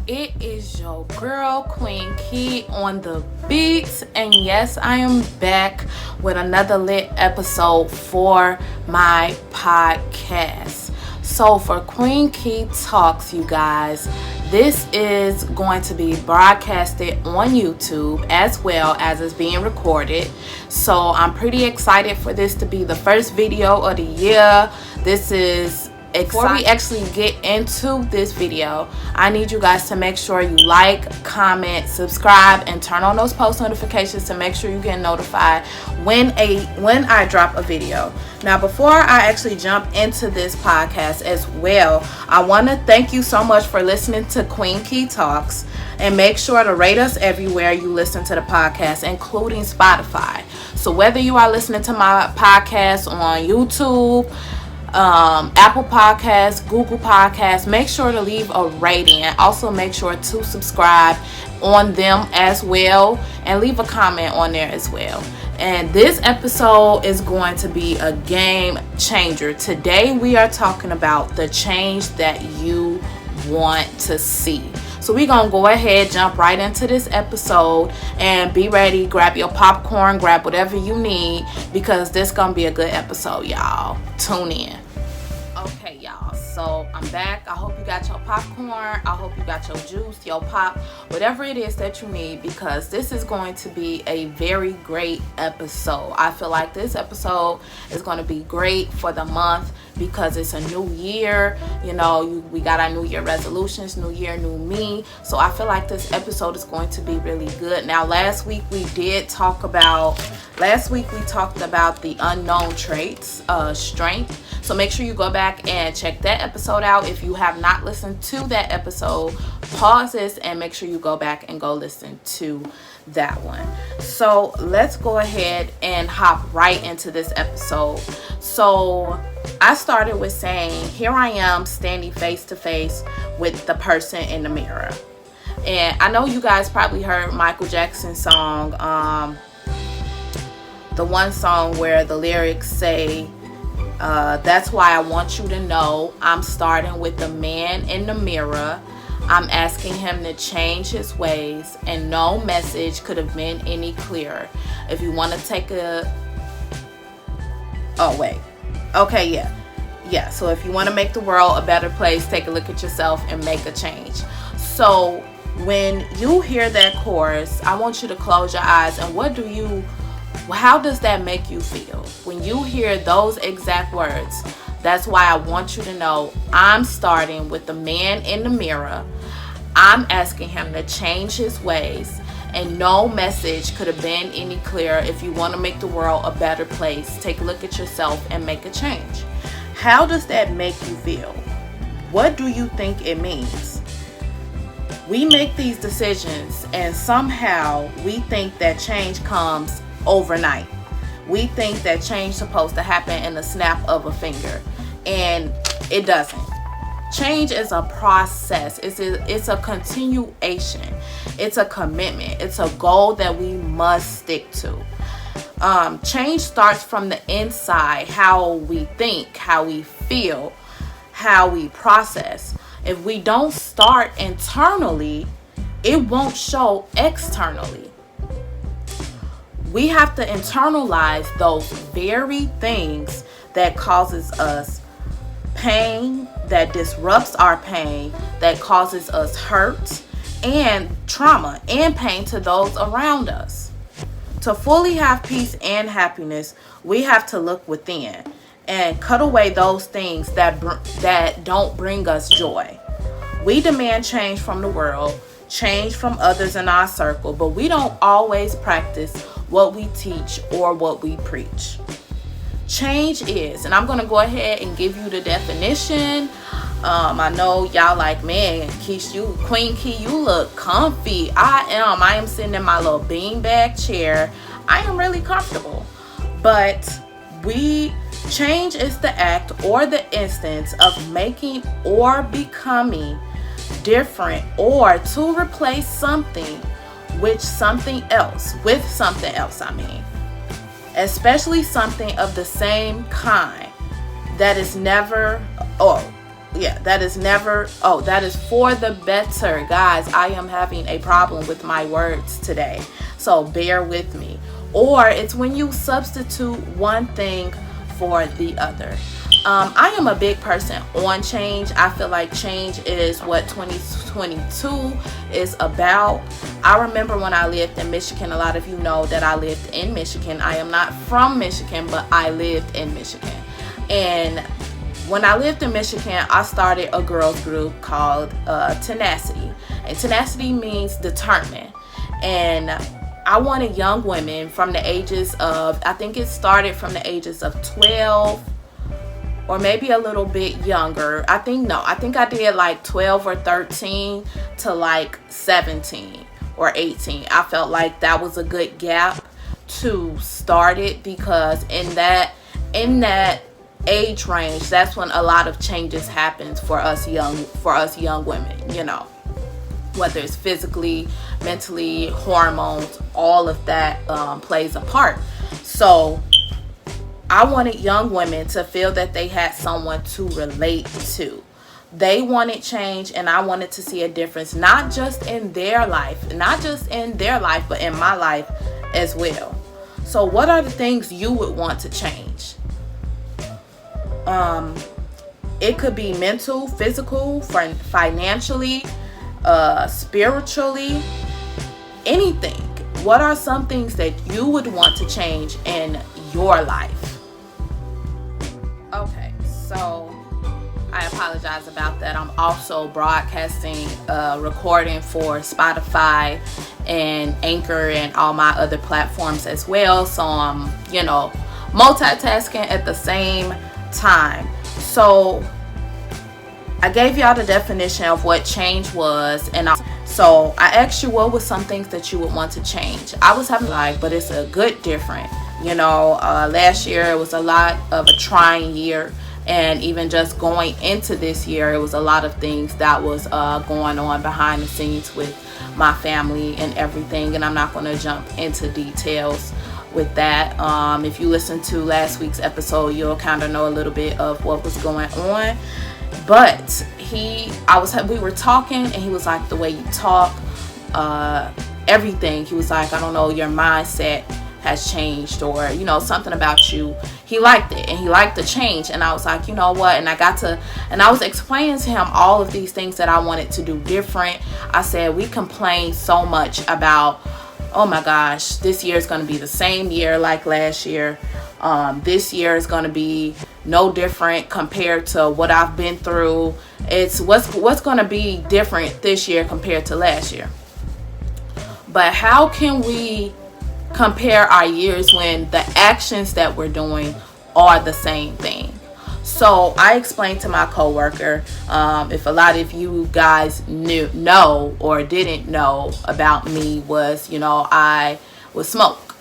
It is your girl Queen Key on the beats, and yes, I am back with another lit episode for my podcast. So for Queen Key Talks, you guys, this is going to be broadcasted on YouTube as well as it's being recorded. So I'm pretty excited for this to be the first video of the year. Before we actually get into this video, I need you guys to make sure you like, comment, subscribe, and turn on those post notifications to make sure you get notified when I drop a video. Now, before I actually jump into this podcast as well, I want to thank you so much for listening to Queen Key Talks, and make sure to rate us everywhere you listen to the podcast, including Spotify. So whether you are listening to my podcast on YouTube, Apple Podcasts, Google Podcasts, make sure to leave a rating, and also make sure to subscribe on them as well, and leave a comment on there as well. And this episode is going to be a game changer. Today we are talking about the change that you want to see. So we're going to go ahead, jump right into this episode, and be ready. Grab your popcorn, grab whatever you need, because this is going to be a good episode, y'all. Tune in. Okay, y'all, so I'm back. I hope you got your popcorn. I hope you got your juice, your pop, whatever it is that you need, because this is going to be a very great episode. I feel like this episode is going to be great for the month because it's a new year. You know, we got our new year resolutions, new year, new me. So I feel like this episode is going to be really good. Now, last week we talked about the unknown traits, strength. So make sure you go back and check that episode out. If you have not listened to that episode, pause this and make sure you go back and go listen to that one. So let's go ahead and hop right into this episode. So I started with saying, here I am standing face to face with the person in the mirror. And I know you guys probably heard Michael Jackson's song, the one song where the lyrics say, that's why I want you to know I'm starting with the man in the mirror. I'm asking him to change his ways, and no message could have been any clearer. If you want to take so if you want to make the world a better place, take a look at yourself and make a change. So when you hear that chorus, I want you to close your eyes, and how does that make you feel when you hear those exact words? That's why I want you to know I'm starting with the man in the mirror. I'm asking him to change his ways, and no message could have been any clearer. If you want to make the world a better place, take a look at yourself and make a change. How does that make you feel? What do you think it means? We make these decisions, and somehow we think that change comes overnight. We think that change is supposed to happen in the snap of a finger, and it doesn't. Change is a process. It's a continuation. It's a commitment. It's a goal that we must stick to. Change starts from the inside, how we think, how we feel, how we process. If we don't start internally, it won't show externally. We have to internalize those very things that causes us pain, that disrupts our pain, that causes us hurt and trauma and pain to those around us. To fully have peace and happiness, we have to look within and cut away those things that don't bring us joy. We demand change from the world, change from others in our circle, but we don't always practice what we teach or what we preach. Change is, and I'm going to go ahead and give you the definition. I know y'all like, man, Queen Key, you look comfy. I am sitting in my little beanbag chair. I am really comfortable. But change is the act or the instance of making or becoming different, or to replace something with something else, especially something of the same kind that is never, or Yeah, that is never, oh, that is for the better. Guys, I am having a problem with my words today, so bear with me. Or it's when you substitute one thing for the other. I am a big person on change. I feel like change is what 2022 is about. I remember when I lived in Michigan, a lot of you know that I lived in Michigan. I am not from Michigan, but I lived in Michigan. And when I lived in Michigan, I started a girls group called Tenacity. And tenacity means determined. And I wanted young women from the ages of, I think it started from the ages of 12 or maybe a little bit younger. I think I did like 12 or 13 to like 17 or 18. I felt like that was a good gap to start it, because in that age range, that's when a lot of changes happens for us young women, you know, whether it's physically, mentally, hormones, all of that plays a part. So I wanted young women to feel that they had someone to relate to. They wanted change, and I wanted to see a difference, not just in their life, but in my life as well. So what are the things you would want to change? It could be mental, physical, financially, spiritually, anything. What are some things that you would want to change in your life? Okay, so I apologize about that. I'm also broadcasting, recording for Spotify and Anchor and all my other platforms as well. So I'm, multitasking at the same time. So I gave y'all the definition of what change was, and so I asked you what was some things that you would want to change. I was having but it's a good different. Last year it was a lot of a trying year, and even just going into this year, it was a lot of things that was going on behind the scenes with my family and everything, and I'm not going to jump into details with that. If you listen to last week's episode, you'll kind of know a little bit of what was going on. But we were talking, and he was like, the way you talk, everything. He was like, I don't know, your mindset has changed, or something about you. He liked it, and he liked the change. And I was like, you know what? And I was explaining to him all of these things that I wanted to do different. I said, we complain so much about, oh my gosh, this year is going to be the same year like last year. This year is going to be no different compared to what I've been through. It's what's going to be different this year compared to last year. But how can we compare our years when the actions that we're doing are the same thing? So I explained to my coworker, if a lot of you guys know or didn't know about me, was I would smoke,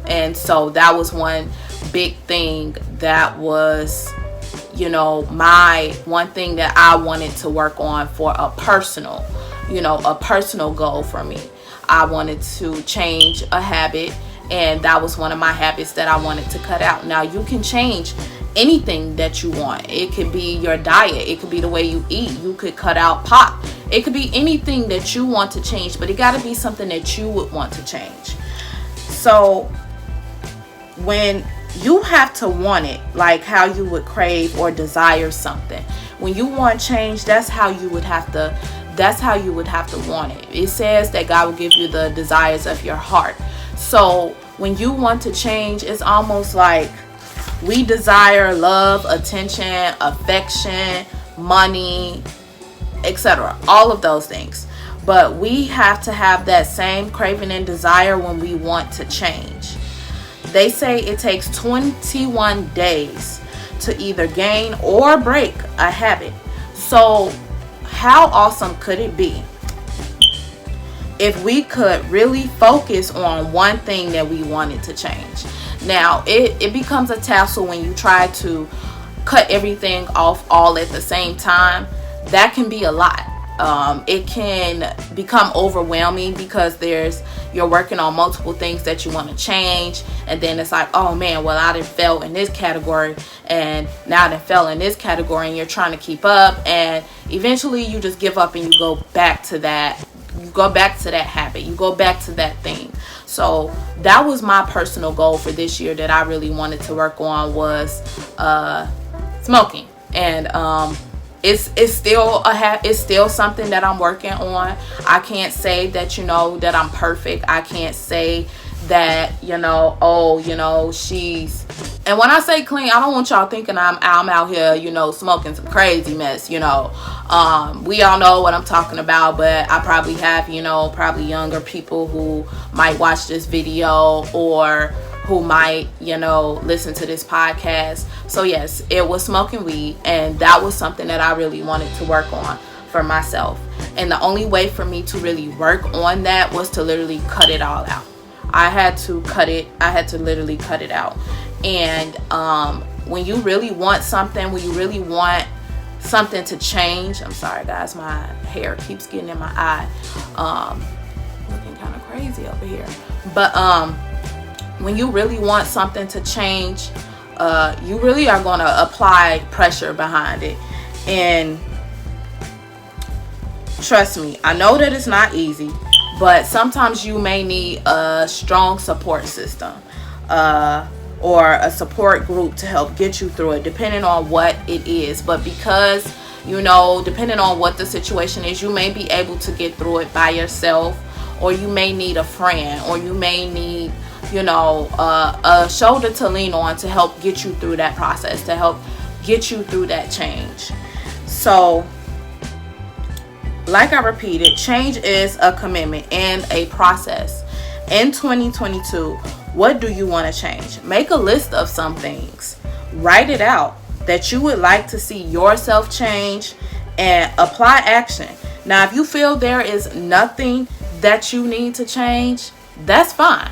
and so that was one big thing that was my one thing that I wanted to work on for a personal goal for me. I wanted to change a habit, and that was one of my habits that I wanted to cut out. Now, you can change anything that you want. It could be your diet. It could be the way you eat. You could cut out pop. It could be anything that you want to change, but it got to be something that you would want to change. So when you have to want it, like how you would crave or desire something, when you want change, that's how you would have to want it. It says that God will give you the desires of your heart. So when you want to change, it's almost like we desire love, attention, affection, money, etc. All of those things. But we have to have that same craving and desire when we want to change. They say it takes 21 days to either gain or break a habit. So how awesome could it be if we could really focus on one thing that we wanted to change? Now, it becomes a tassel when you try to cut everything off all at the same time. That can be a lot. it can become overwhelming because you're working on multiple things that you want to change, and then it's like, oh man, well, I done fell in this category, and now I done fell in this category, and you're trying to keep up, and eventually you just give up and you go back to that habit, you go back to that thing. So that was my personal goal for this year that I really wanted to work on, was smoking. And it's still something that I'm working on. I can't say that that I'm perfect. I can't say that she's, and when I say clean, I don't want y'all thinking I'm out here smoking some crazy mess. We all know what I'm talking about, but I probably have probably younger people who might watch this video or who might listen to this podcast. So yes, it was smoking weed, and that was something that I really wanted to work on for myself. And the only way for me to really work on that was to literally cut it all out. I had to literally cut it out. And when you really want something, to change, I'm sorry guys, my hair keeps getting in my eye, looking kind of crazy over here, but when you really want something to change, you really are going to apply pressure behind it. And trust me, I know that it's not easy, but sometimes you may need a strong support system, or a support group to help get you through it, depending on what it is. But because depending on what the situation is, you may be able to get through it by yourself, or you may need a friend, or you may need a shoulder to lean on to help get you through that process, to help get you through that change. So like I repeated, change is a commitment and a process. In 2022, what do you want to change? Make a list of some things. Write it out that you would like to see yourself change, and apply action. Now, if you feel there is nothing that you need to change, that's fine.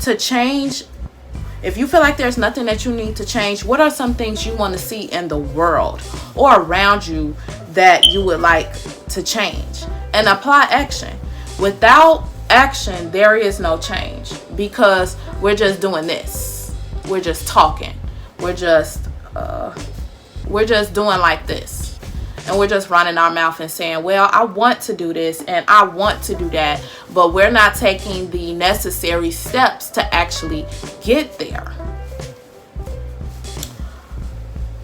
To change, if you feel like there's nothing that you need to change, what are some things you want to see in the world or around you that you would like to change? And apply action. Without action, there is no change, because we're just doing this. We're just talking. We're just doing like this. And we're just running our mouth and saying, well, I want to do this and I want to do that, but we're not taking the necessary steps to actually get there.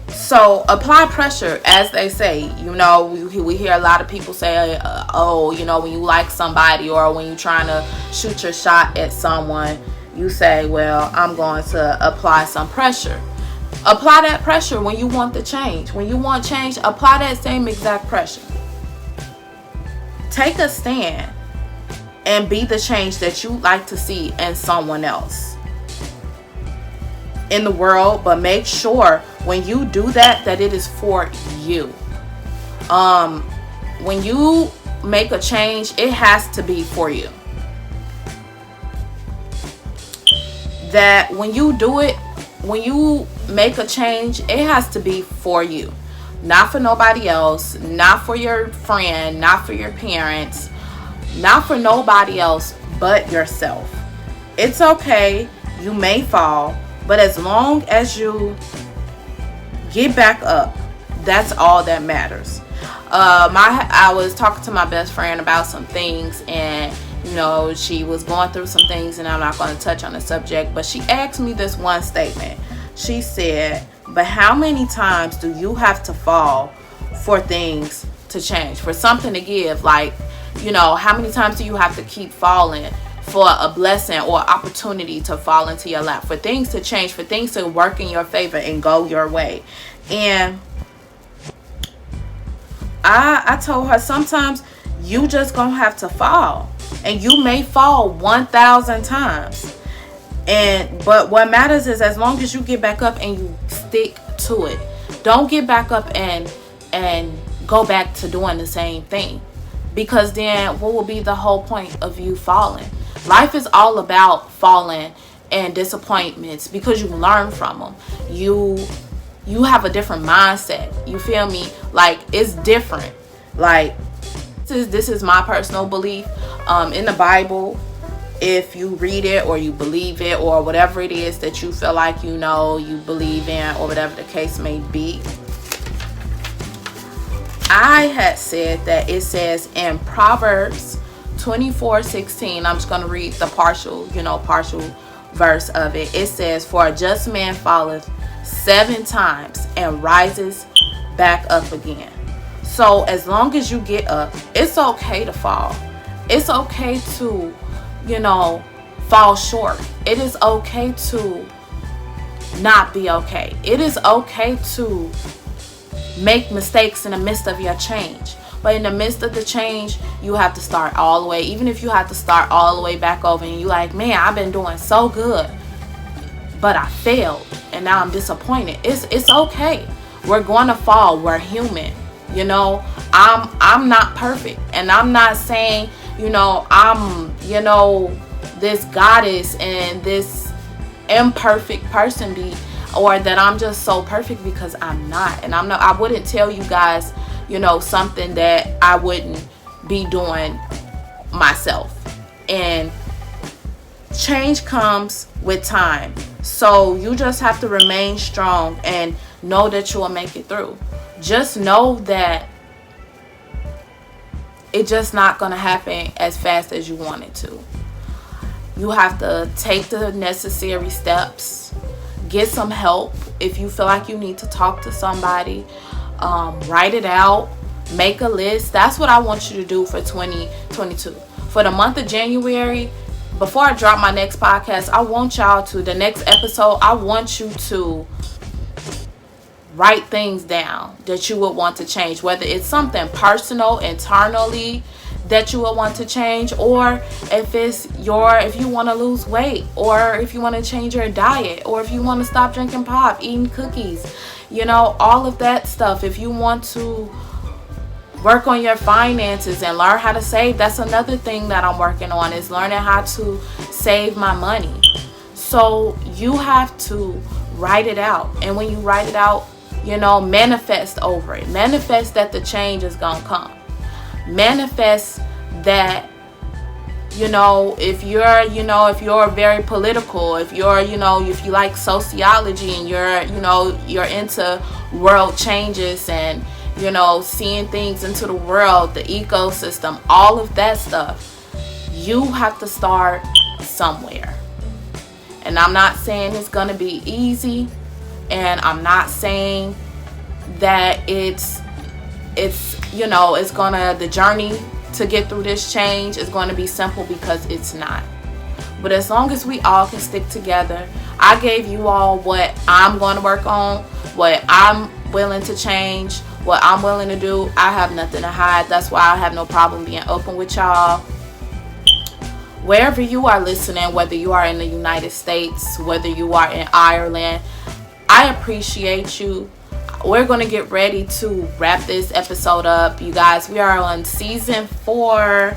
So apply pressure, as they say. We hear a lot of people say, when you like somebody, or when you're trying to shoot your shot at someone, you say, well, I'm going to apply some pressure. Apply that pressure when you want the change. When you want change, apply that same exact pressure. Take a stand and be the change that you like to see in someone else, in the world. But make sure when you do that it is for you. When you make a change, it has to be for you. That when you do it, when you make a change, it has to be for you, not for nobody else, not for your friend, not for your parents, not for nobody else but yourself. It's okay, you may fall, but as long as you get back up, that's all that matters. I was talking to my best friend about some things, and she was going through some things, and I'm not going to touch on the subject, but she asked me this one statement. She said, but how many times do you have to fall for things to change, for something to give? Like, how many times do you have to keep falling for a blessing or opportunity to fall into your lap, for things to change, for things to work in your favor and go your way? And I told her, sometimes you just gonna have to fall, and you may fall 1,000 times. But what matters is, as long as you get back up and you stick to it. Don't get back up and go back to doing the same thing, because then what will be the whole point of you falling? Life is all about falling and disappointments, because you learn from them. You have a different mindset. You feel me? Like, it's different. Like, this is my personal belief. In the Bible, if you read it or you believe it or whatever it is that you feel like you believe in, or whatever the case may be, I had said that it says in Proverbs 24:16, I'm just going to read the partial verse of it. It says, "For a just man falleth 7 times and rises back up again." So as long as you get up, it's okay to fall. It's okay to, fall short. It is okay to not be okay. It is okay to make mistakes in the midst of your change. But in the midst of the change, you have to start all the way. Even if you have to start all the way back over and you're like, man, I've been doing so good, but I failed and now I'm disappointed. It's okay. We're going to fall. We're human. I'm not perfect, and I'm not saying, I'm, this goddess and this imperfect person or that I'm just so perfect, because I'm not. And I wouldn't tell you guys, something that I wouldn't be doing myself. And change comes with time. So you just have to remain strong and know that you will make it through. Just know that it's just not going to happen as fast as you want it to. You have to take the necessary steps. Get some help if you feel like you need to talk to somebody. Write it out. Make a list. That's what I want you to do for 2022. For the month of January, before I drop my next podcast, I want y'all to, the next episode, I want you to write things down that you would want to change, whether it's something personal internally that you would want to change, or if you want to lose weight, or if you want to change your diet, or if you want to stop drinking pop, eating cookies, all of that stuff. If you want to work on your finances and learn how to save, that's another thing that I'm working on, is learning how to save my money. So you have to write it out, and when you write it out, manifest over it. Manifest that the change is gonna come. Manifest that, if you're very political, if you like sociology and you're into world changes and seeing things into the world, the ecosystem, all of that stuff, you have to start somewhere. And I'm not saying it's gonna be easy, and I'm not saying that the journey to get through this change is going to be simple, because it's not. But as long as we all can stick together, I gave you all what I'm going to work on, what I'm willing to change, what I'm willing to do. I have nothing to hide. That's why I have no problem being open with y'all. Wherever you are listening, whether you are in the United States, whether you are in Ireland, I appreciate you. We're going to get ready to wrap this episode up. You guys, we are on season 4,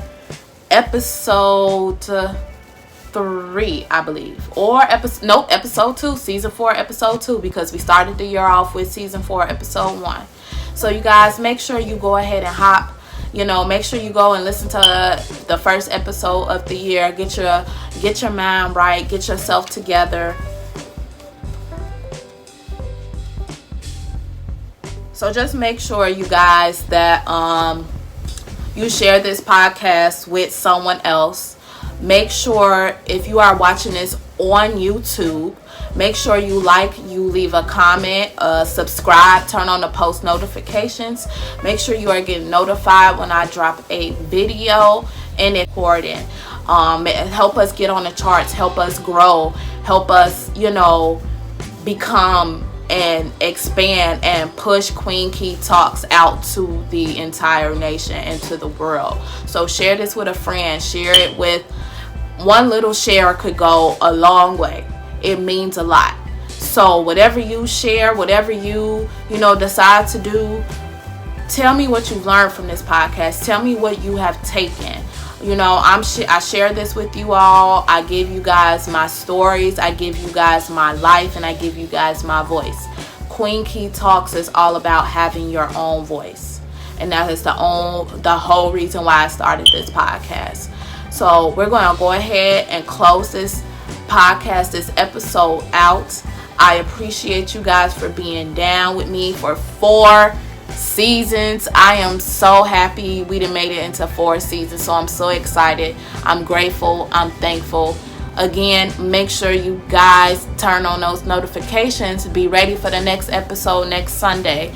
episode 3, I believe. Or episode 2, season 4, episode 2, because we started the year off with season 4, episode 1. So you guys, make sure you go ahead and make sure you go and listen to the first episode of the year. Get your mind right, get yourself together. So just make sure, you guys, that you share this podcast with someone else. Make sure, if you are watching this on YouTube, make sure you leave a comment, subscribe, turn on the post notifications. Make sure you are getting notified when I drop a video, and it's important. Help us get on the charts, help us grow, help us, become and expand and push Queen Key Talks out to the entire nation and to the world. So share this with a friend. Share it with one little share, could go a long way. It means a lot. So whatever you share, whatever you decide to do, tell me what you've learned from this podcast. Tell me what you have taken. I share this with you all. I give you guys my stories. I give you guys my life, and I give you guys my voice. Queen Key Talks is all about having your own voice. and that is the whole reason why I started this podcast. So we're going to go ahead and close this podcast, this episode out. I appreciate you guys for being down with me for 4 seasons. I am so happy we done made it into 4 seasons. So I'm so excited. I'm grateful. I'm thankful. Again, make sure you guys turn on those notifications. Be ready for the next episode next Sunday.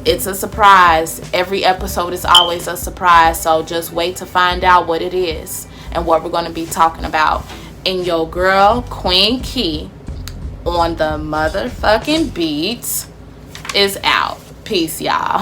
It's a surprise. Every episode is always a surprise. So just wait to find out what it is and what we're going to be talking about. And your girl, Queen Key, on the motherfucking beats is out. Peace, y'all.